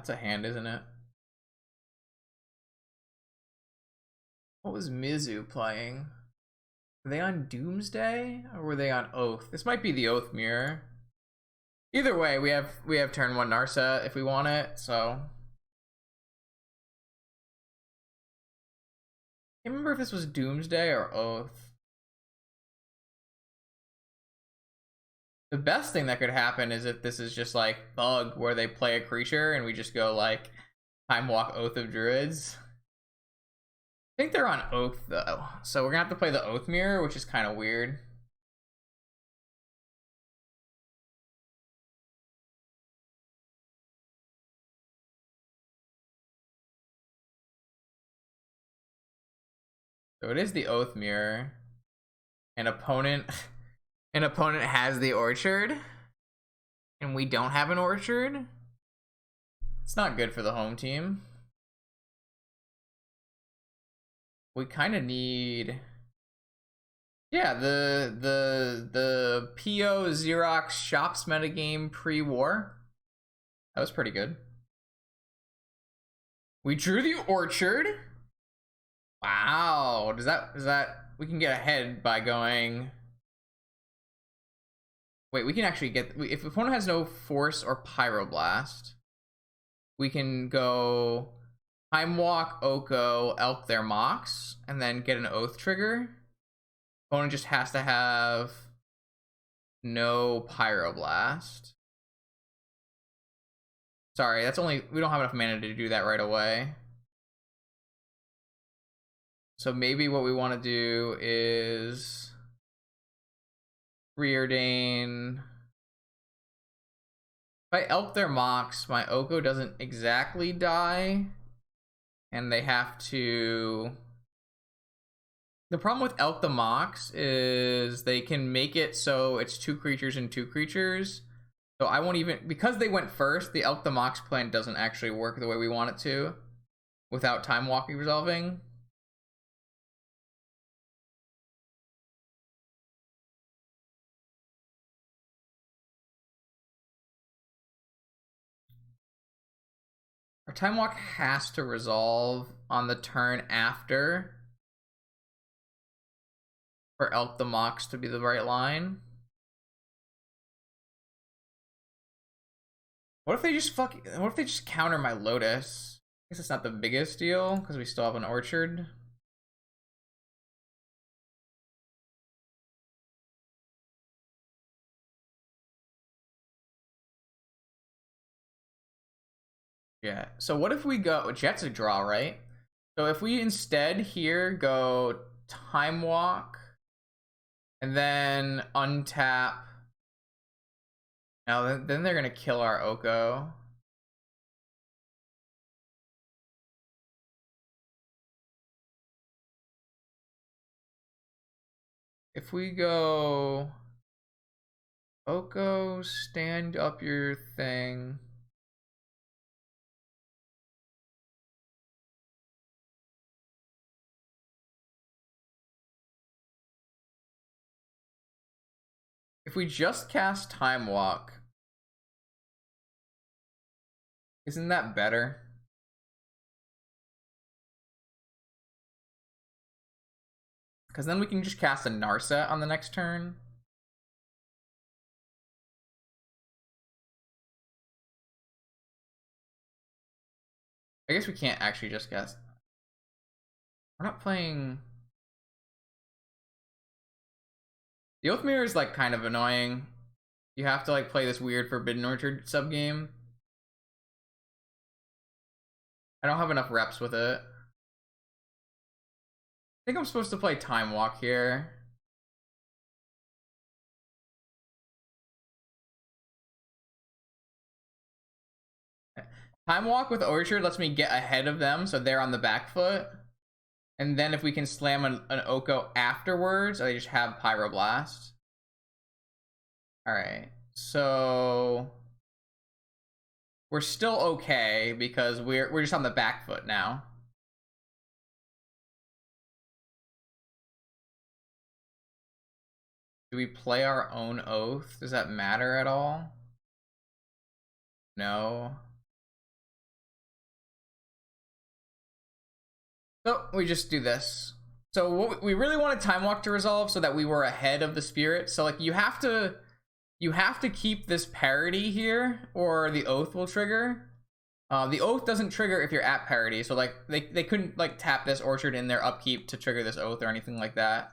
That's a hand, isn't it? What was Mizu playing? Were they on Doomsday or were they on Oath? This might be the Oath mirror. Either way, we have turn 1 Narset if we want it, so. I can't remember if this was Doomsday or Oath. The best thing that could happen is if this is just like Bug, where they play a creature and we just go like Time Walk Oath of Druids. I think they're on Oath though, so we're gonna have to play the Oath mirror, which is kind of weird. So it is the Oath mirror. An opponent an opponent has the orchard and we don't have an orchard. It's not good for the home team. We kind of need, yeah, the PO Xerox Shops metagame pre-war. That was pretty good. We drew the orchard. Wow. Does that we can get ahead by going. Wait, we can actually get, if the opponent has no force or pyroblast, we can go Time Walk, Oko, Elk their Mox, and then get an Oath trigger. Opponent just has to have no pyroblast. Sorry, that's only, we don't have enough mana to do that right away. So maybe what we want to do is Preordain. If I Elk their Mox, my Oko doesn't exactly die. And they have to. The problem with Elk the Mox is they can make it so it's 2 creatures and 2 creatures. So I won't even, because they went first, the Elk the Mox plan doesn't actually work the way we want it to without Time Walking resolving. Our Time Walk has to resolve on the turn after for Elk the Mox to be the right line. What if they just what if they just counter my Lotus? I guess it's not the biggest deal because we still have an orchard. Yeah. So what if we go Jet's a draw, right? So if we instead here go Time Walk and then untap. Now then they're gonna kill our Oko. If we go Oko, stand up your thing. If we just cast Time Walk, isn't that better? Because then we can just cast a Narset on the next turn. I guess we can't actually just cast. We're not playing. The Oath Mirror is like kind of annoying. You have to like play this weird Forbidden Orchard subgame. I don't have enough reps with it. I think I'm supposed to play Time Walk here. Time Walk with Orchard lets me get ahead of them so they're on the back foot. And then if we can slam an Oko afterwards, they just have Pyroblast. Alright, so we're still okay because we're just on the back foot now. Do we play our own Oath? Does that matter at all? No. So we just do this. So what we really wanted Time Walk to resolve so that we were ahead of the spirit. So like you have to keep this parity here or the oath will trigger. The oath doesn't trigger if you're at parity, so like they couldn't like tap this orchard in their upkeep to trigger this oath or anything like that.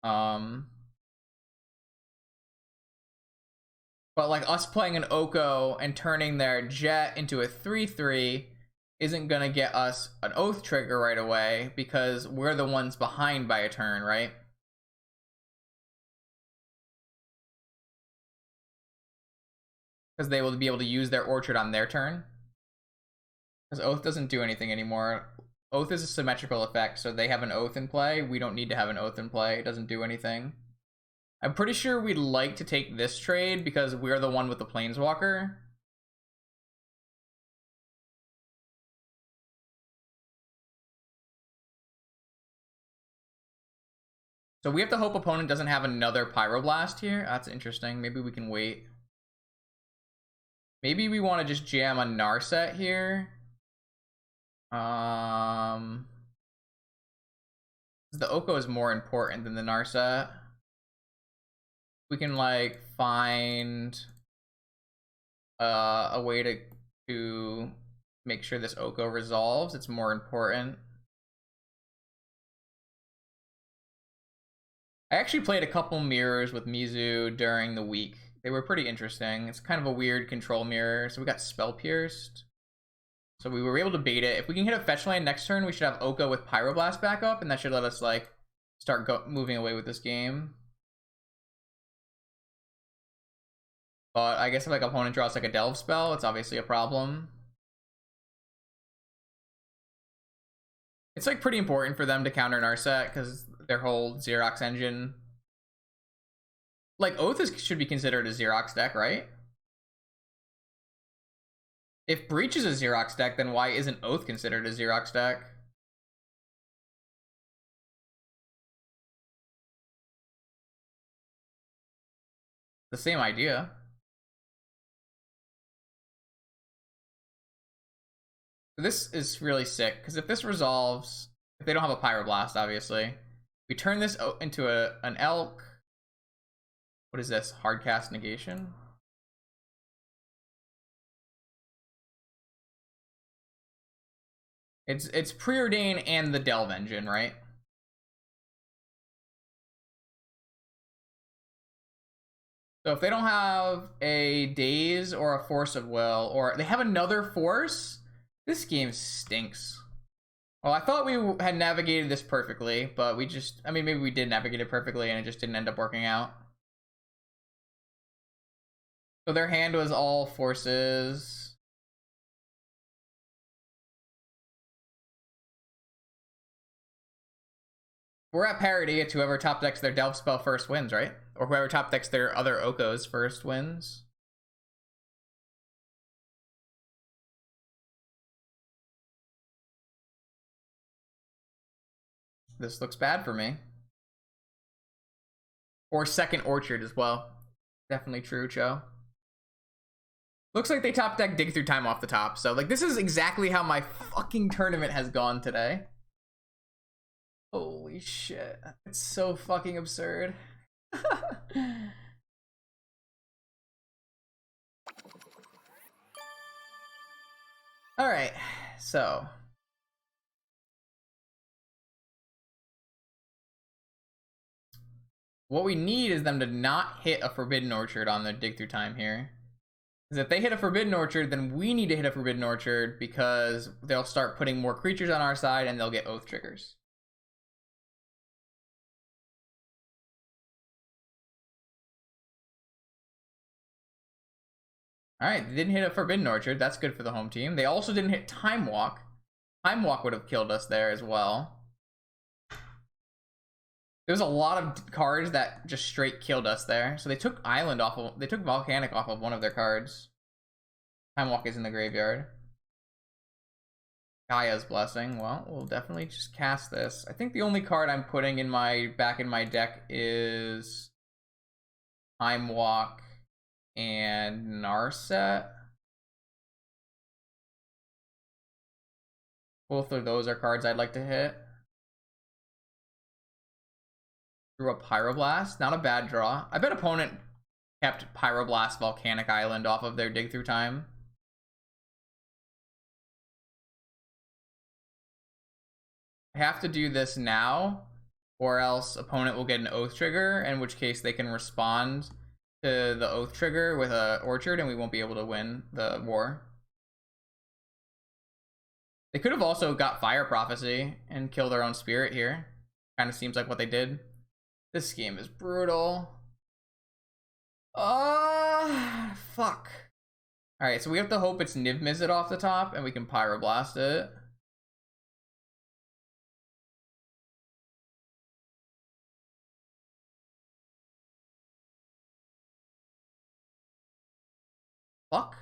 But like us playing an Oko and turning their jet into a 3/3 isn't gonna get us an oath trigger right away because we're the ones behind by a turn, right? Because they will be able to use their orchard on their turn. Because oath doesn't do anything anymore. Oath is a symmetrical effect, so they have an oath in play. We don't need to have an oath in play. It doesn't do anything. I'm pretty sure we'd like to take this trade because we're the one with the planeswalker. So we have to hope opponent doesn't have another Pyroblast here. That's interesting. Maybe we can wait. Maybe we want to just jam a Narset here. The Oko is more important than the Narset. We can like find a way to make sure this Oko resolves. It's more important. I actually played a couple mirrors with Mizu during the week. They were pretty interesting. It's kind of a weird control mirror. So we got Spell Pierced. So we were able to bait it. If we can hit a fetch land next turn, we should have Oko with Pyroblast back up, and that should let us like start moving away with this game. But I guess if like opponent draws like a Delve spell, it's obviously a problem. It's like pretty important for them to counter Narset because their whole Xerox engine. Like Oath should be considered a Xerox deck, right? If Breach is a Xerox deck, then why isn't Oath considered a Xerox deck? The same idea. This is really sick because if this resolves, if they don't have a Pyroblast, obviously, we turn this into an Elk. What is this? Hardcast negation? It's Preordain and the Delve engine, right? So if they don't have a Daze or a Force of Will, or they have another Force, this game stinks. Well, I thought we had navigated this perfectly, but we just, I mean, maybe we did navigate it perfectly and it just didn't end up working out. So their hand was all forces. We're at parity. It's whoever top decks their Delve spell first wins, right? Or whoever top decks their other Okos first wins. This looks bad for me. Or second Orchard as well. Definitely true, Cho. Looks like they top deck Dig Through Time off the top. So, like, this is exactly how my fucking tournament has gone today. Holy shit. It's so fucking absurd. Alright, so. What we need is them to not hit a Forbidden Orchard on their Dig Through Time here. Because if they hit a Forbidden Orchard, then we need to hit a Forbidden Orchard because they'll start putting more creatures on our side and they'll get Oath triggers. Alright, they didn't hit a Forbidden Orchard. That's good for the home team. They also didn't hit Time Walk. Time Walk would have killed us there as well. There was a lot of cards that just straight killed us there. So they took Island off of, they took Volcanic off of one of their cards. Time Walk is in the graveyard. Gaia's Blessing. Well, we'll definitely just cast this. I think the only card I'm putting in my back in my deck is Time Walk and Narset. Both of those are cards I'd like to hit. Drew a Pyroblast. Not a bad draw. I bet opponent kept Pyroblast Volcanic Island off of their dig through time. I have to do this now, or else opponent will get an Oath Trigger, in which case they can respond to the Oath Trigger with a Orchard, and we won't be able to win the war. They could have also got Fire Prophecy and killed their own spirit here. Kind of seems like what they did. This game is brutal. Fuck. Alright, so we have to hope it's Niv Mizzet off the top, and we can Pyroblast it. Fuck.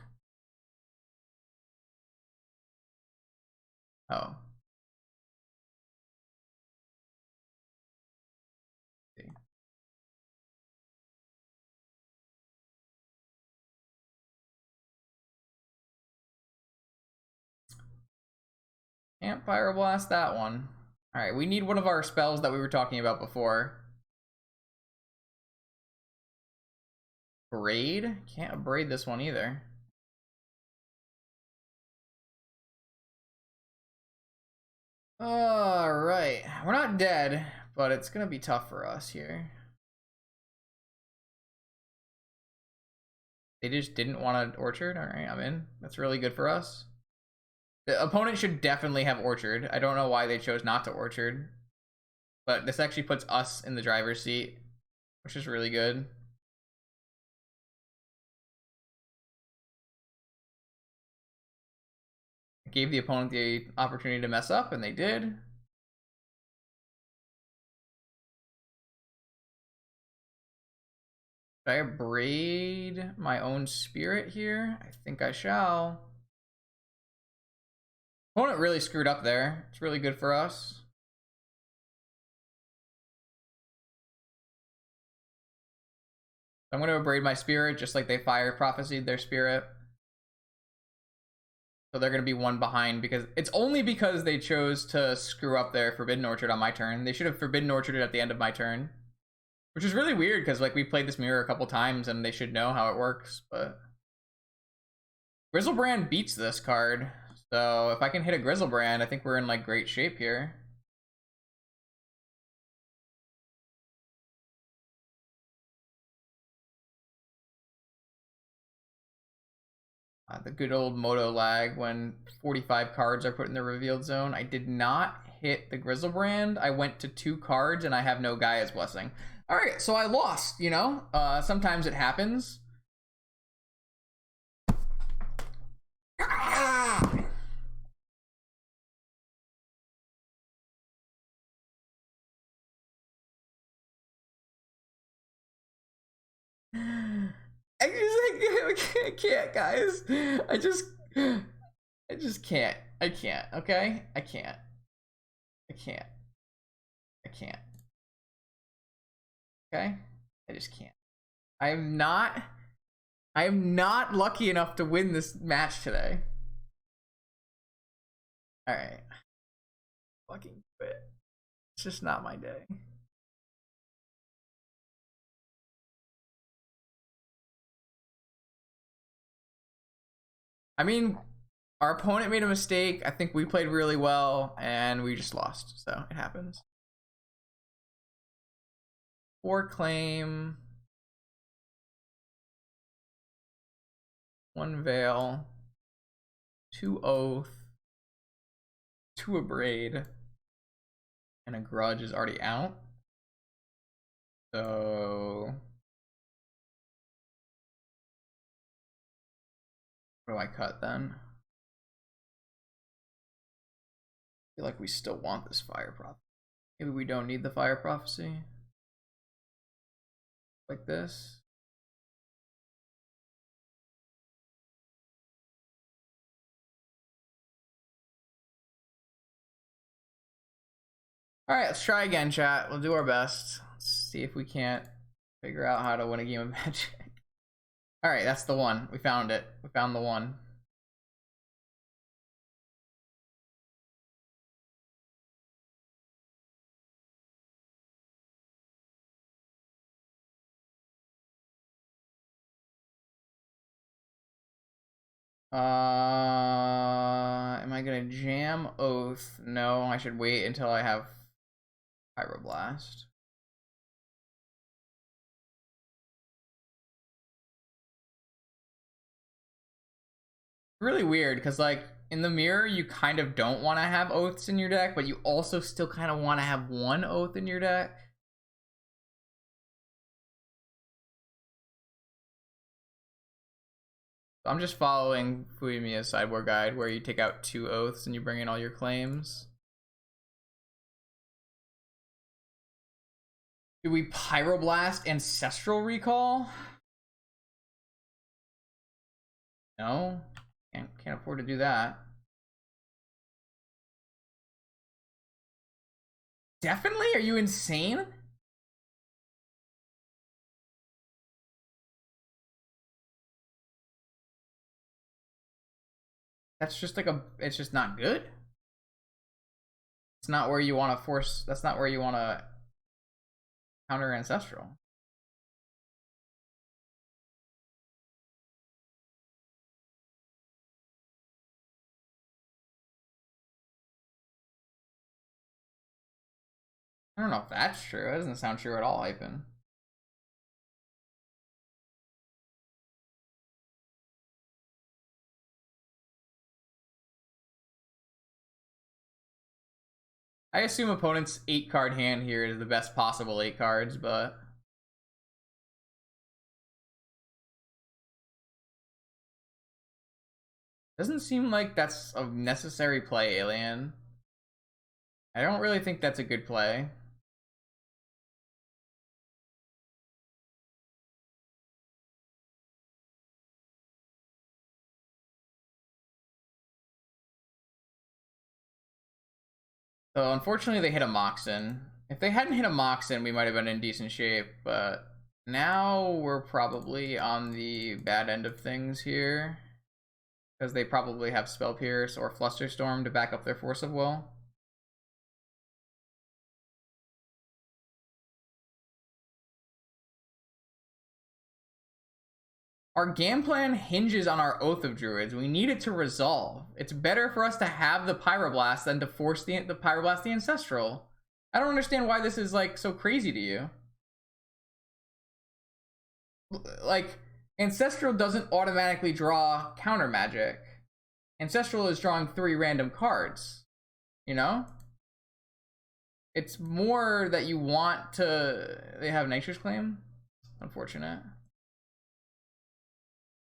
Oh. Can't Pyroblast that one. Alright, we need one of our spells that we were talking about before. Braid? Can't braid this one either. Alright. We're not dead, but it's gonna be tough for us here. They just didn't want an Orchard? Alright, I'm in. That's really good for us. The opponent should definitely have Orchard. I don't know why they chose not to Orchard. But this actually puts us in the driver's seat, which is really good. It gave the opponent the opportunity to mess up, and they did. Should I braid my own spirit here? I think I shall. Opponent really screwed up there. It's really good for us. I'm going to braid my spirit just like they Fire Prophesied their spirit. So they're going to be one behind because it's only because they chose to screw up their Forbidden Orchard on my turn. They should have Forbidden Orcharded at the end of my turn. Which is really weird because like we played this mirror a couple times and they should know how it works, but Grizzlebrand beats this card. So if I can hit a Grizzlebrand, I think we're in like great shape here. The good old Moto lag when 45 cards are put in the revealed zone. I did not hit the Grizzlebrand. I went to 2 cards and I have no Gaia's Blessing. All right, so I lost, you know? Sometimes it happens. I can't, guys. I just can't. I can't, okay? I can't. I can't. I can't. Okay? I just can't. I am not lucky enough to win this match today. Alright. Fucking quit. It's just not my day. I mean, our opponent made a mistake. I think we played really well, and we just lost. So it happens. 4 claim. 1 veil. 2 oath. 2 a braid. And a grudge is already out. So what do I cut then? I feel like we still want this Fire Prophecy. Maybe we don't need the Fire Prophecy. Like this. Alright, let's try again, chat. We'll do our best. Let's see if we can't figure out how to win a game of Magic. Alright, that's the one. We found it. We found the one. Am I gonna jam Oath? No, I should wait until I have Pyroblast. Really weird, because like in the mirror, you kind of don't want to have Oaths in your deck, but you also still kind of want to have one Oath in your deck. I'm just following Fuyumiya's sideboard guide, where you take out 2 Oaths and you bring in all your claims. Do we Pyroblast Ancestral Recall? No, can't afford to do that. Definitely? Are you insane? That's just like it's just not good. It's not where you want to force, that's not where you want to counter Ancestral. I don't know if that's true. It doesn't sound true at all, Hypen. I assume opponent's 8-card hand here is the best possible 8 cards, but doesn't seem like that's a necessary play, Alien. I don't really think that's a good play. So unfortunately they hit a Moxen. If they hadn't hit a Moxen, we might have been in decent shape, but now we're probably on the bad end of things here. Because they probably have Spell Pierce or Flusterstorm to back up their Force of Will. Our game plan hinges on our Oath of Druids. We need it to resolve. It's better for us to have the Pyroblast than to force the Pyroblast the Ancestral. I don't understand why this is like so crazy to you. Like, Ancestral doesn't automatically draw counter magic. Ancestral is drawing 3 random cards. You know? It's more that you want to. They have Nature's Claim? Unfortunate.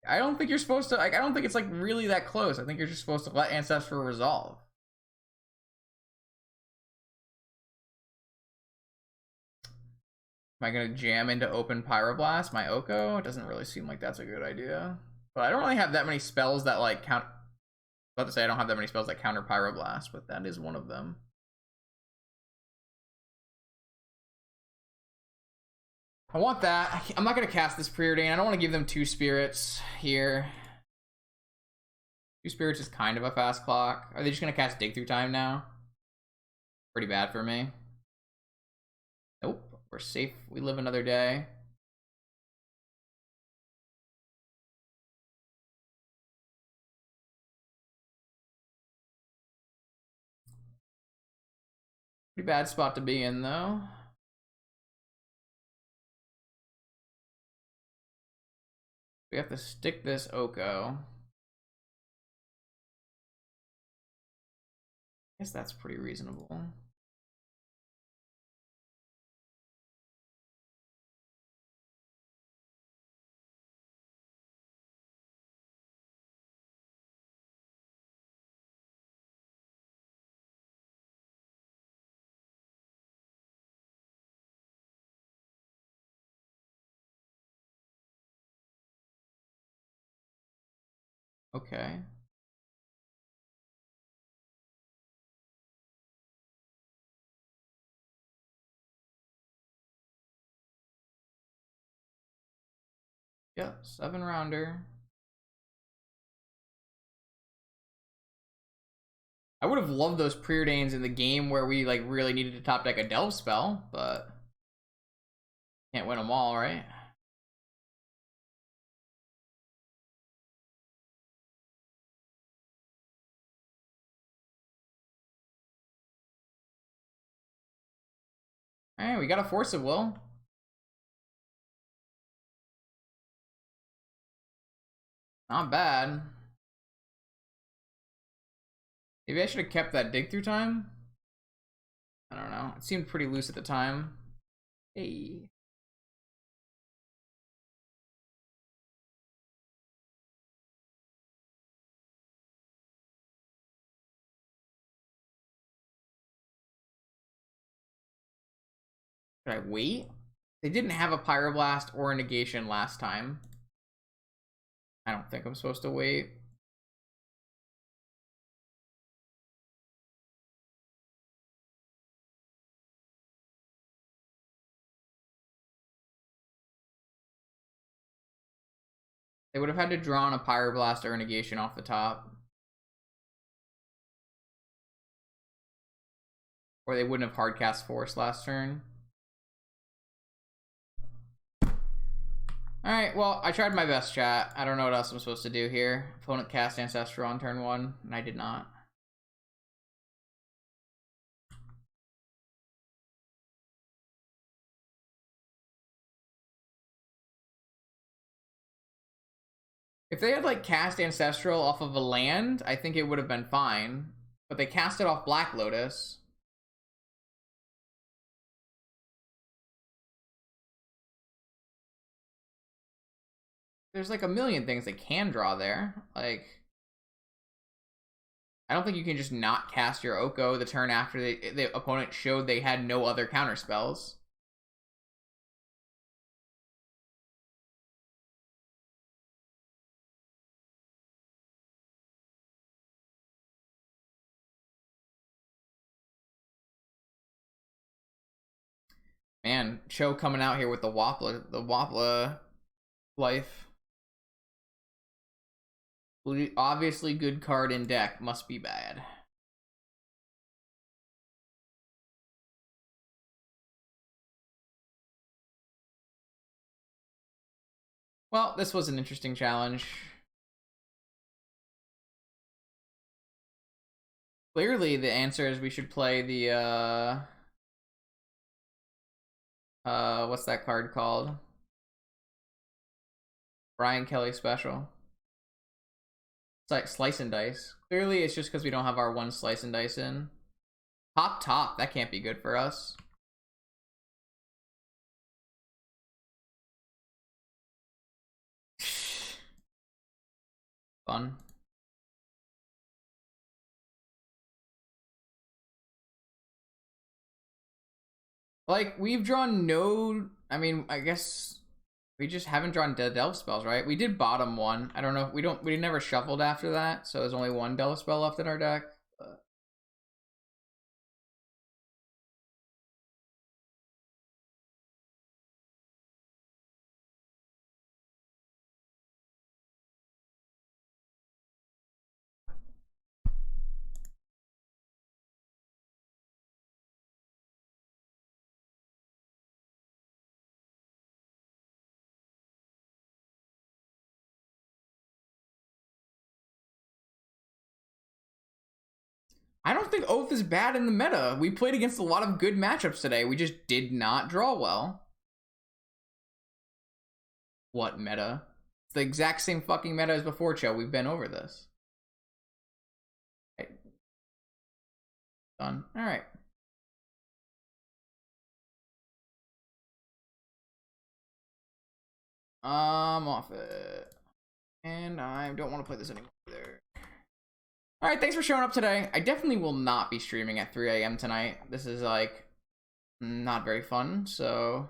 I don't think you're supposed to, like, I don't think it's like really that close. I think you're just supposed to let Ancestral resolve. Am I gonna jam into open Pyroblast my Oko? It doesn't really seem like that's a good idea. But I don't really have that many spells that like count. I was about to say I don't have that many spells that counter Pyroblast, but that is one of them. I want that. I'm not gonna cast this Preordain. I don't want to give them 2 spirits here. 2 spirits is kind of a fast clock. Are they just gonna cast Dig Through Time now? Pretty bad for me. Nope. We're safe. We live another day. Pretty bad spot to be in, though. We have to stick this Oko. I guess that's pretty reasonable. Okay. Yeah, 7-rounder. I would have loved those Preordains in the game where we like really needed to top deck a Delve spell, but can't win them all, right? Alright, we got a Force of Will. Not bad. Maybe I should have kept that dig through time. I don't know. It seemed pretty loose at the time. Hey. Should I wait? They didn't have a Pyroblast or a Negation last time. I don't think I'm supposed to wait. They would have had to draw on a Pyroblast or a Negation off the top. Or they wouldn't have hardcast Force last turn. Alright, well, I tried my best, chat. I don't know what else I'm supposed to do here. Opponent cast Ancestral on turn 1, and I did not. If they had, like, cast Ancestral off of a land, I think it would have been fine. But they cast it off Black Lotus. There's, like, a million things they can draw there. Like, I don't think you can just not cast your Oko the turn after the opponent showed they had no other counter spells. Man, Cho coming out here with the Wapla life. Obviously good card in deck, must be bad. Well, this was an interesting challenge. Clearly the answer is we should play the what's that card called? Brian Kelly special. It's like Slice and Dice. Clearly it's just because we don't have our one Slice and Dice in. Top, that can't be good for us. Fun. Like, we've drawn no... I mean, I guess we just haven't drawn dead Delve spells, right? We did bottom one. I don't know. We never shuffled after that, so there's only one Delve spell left in our deck. But... I don't think Oath is bad in the meta. We played against a lot of good matchups today. We just did not draw well. What meta? It's the exact same fucking meta as before, Cho. We've been over this. Okay. Done. Alright. I'm off it. And I don't want to play this anymore either. Alright, thanks for showing up today. I definitely will not be streaming at 3 a.m. tonight. This is, like, not very fun, so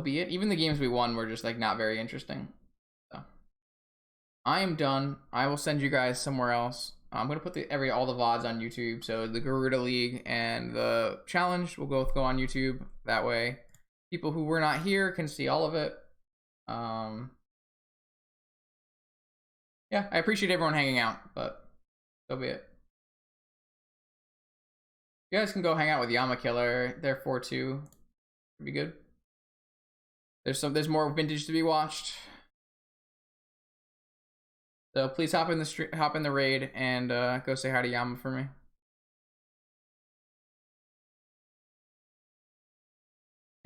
be it. Even the games we won were just, like, not very interesting. So I am done. I will send you guys somewhere else. I'm gonna put all the VODs on YouTube. So the Garuda League and the challenge will both go on YouTube. That way, people who were not here can see all of it. Yeah, I appreciate everyone hanging out, but so be it. You guys can go hang out with Yama Killer. They're 4-2. Should be good. There's more vintage to be watched. So please hop in the raid and go say hi to Yama for me.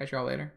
Catch y'all later.